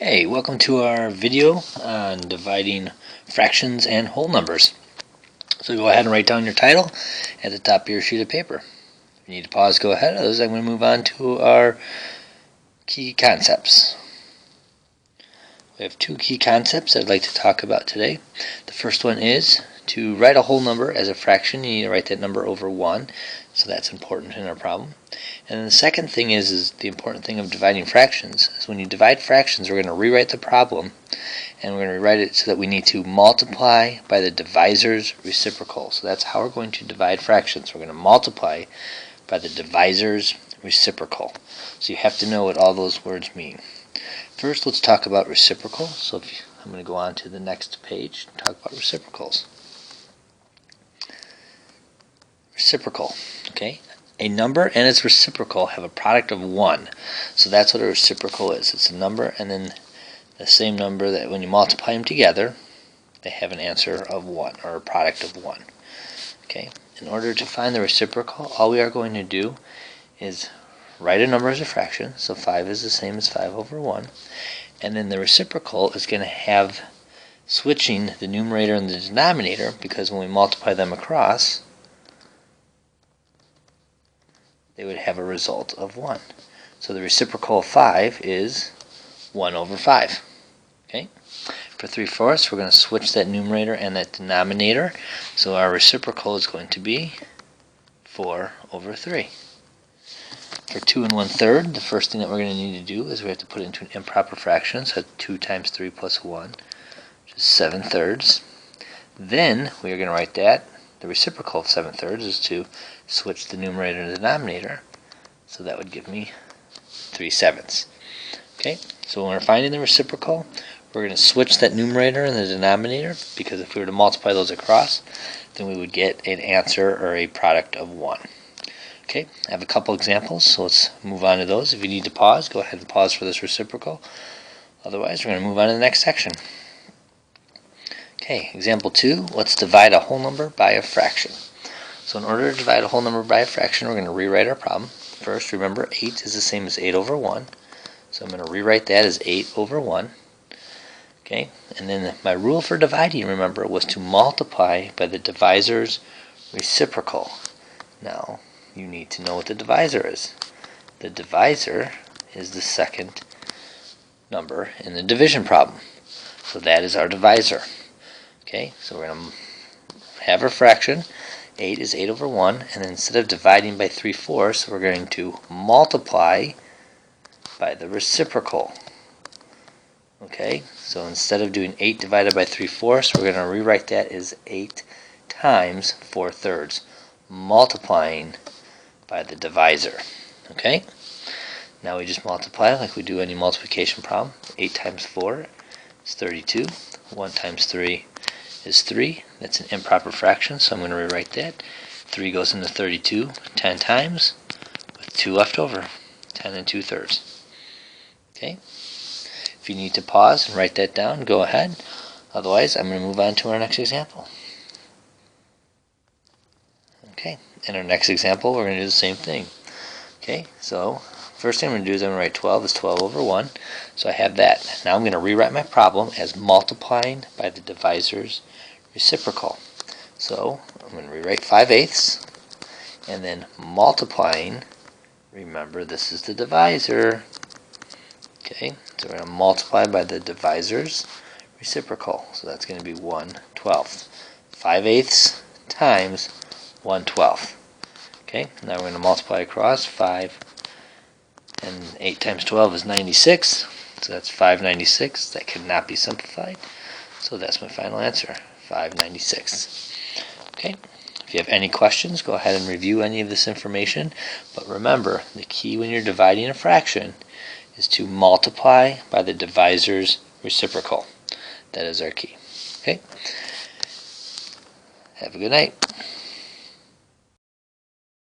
Hey, welcome to our video on dividing fractions and whole numbers. So go ahead and write down your title at the top of your sheet of paper. If you need to pause, go ahead. Otherwise, I'm going to move on to our key concepts. We have two key concepts I'd like to talk about today. The first one is to write a whole number as a fraction. You need to write that number over 1, so that's important in our problem. And then the second thing is the important thing of dividing fractions. Is when you divide fractions, we're going to rewrite the problem, and we're going to rewrite it so that we need to multiply by the divisor's reciprocal. So that's how we're going to divide fractions. We're going to multiply by the divisor's reciprocal. So you have to know what all those words mean. First, let's talk about reciprocal. So I'm going to go on to the next page and talk about reciprocals. Reciprocal, okay? A number and its reciprocal have a product of 1. So that's what a reciprocal is. It's a number and then the same number that when you multiply them together, they have an answer of 1, or a product of 1. Okay? In order to find the reciprocal, all we are going to do is write a number as a fraction. So 5 is the same as 5 over 1. And then the reciprocal is going to have switching the numerator and the denominator, because when we multiply them across, they would have a result of 1. So the reciprocal of 5 is 1 over 5. Okay? For 3/4, we're going to switch that numerator and that denominator. So our reciprocal is going to be 4 over 3. For 2 1/3, the first thing that we're going to need to do is we have to put it into an improper fraction. So 2 times 3 plus 1, which is 7/3. Then we are going to write that. The reciprocal of 7/3 is to switch the numerator and the denominator. So that would give me 3/7. Okay, so when we're finding the reciprocal, we're going to switch that numerator and the denominator, because if we were to multiply those across, then we would get an answer or a product of 1. Okay, I have a couple examples, so let's move on to those. If you need to pause, go ahead and pause for this reciprocal. Otherwise, we're going to move on to the next section. Okay, example 2, let's divide a whole number by a fraction. So in order to divide a whole number by a fraction, we're going to rewrite our problem. First, remember 8 is the same as 8 over 1. So I'm going to rewrite that as 8 over 1. Okay, and then my rule for dividing, remember, was to multiply by the divisor's reciprocal. Now, you need to know what the divisor is. The divisor is the second number in the division problem. So that is our divisor. Okay, so we're going to have our fraction. 8 is 8 over 1, and then instead of dividing by 3/4, we're going to multiply by the reciprocal. Okay, so instead of doing 8 divided by 3/4, we're going to rewrite that as 8 times 4/3, multiplying by the divisor. Okay, now we just multiply like we do any multiplication problem. 8 times 4 is 32. 1 times 3 is 3. That's an improper fraction, so I'm going to rewrite that. 3 goes into 32 10 times, with 2 left over, 10 2/3. Okay? If you need to pause and write that down, go ahead. Otherwise, I'm going to move on to our next example. Okay, in our next example, we're going to do the same thing. Okay, so first thing I'm going to do is I'm going to write 12 is 12 over 1. So I have that. Now I'm going to rewrite my problem as multiplying by the divisor's reciprocal. So I'm going to rewrite 5/8 and then multiplying. Remember, this is the divisor. Okay, so we're going to multiply by the divisor's reciprocal. So that's going to be 1/12. 5/8 times 1/12. Okay, now we're going to multiply across. 5 and 8 times 12 is 96. So that's 596. That cannot be simplified. So that's my final answer, 596. Okay, if you have any questions, go ahead and review any of this information. But remember, the key when you're dividing a fraction is to multiply by the divisor's reciprocal. That is our key. Okay, have a good night.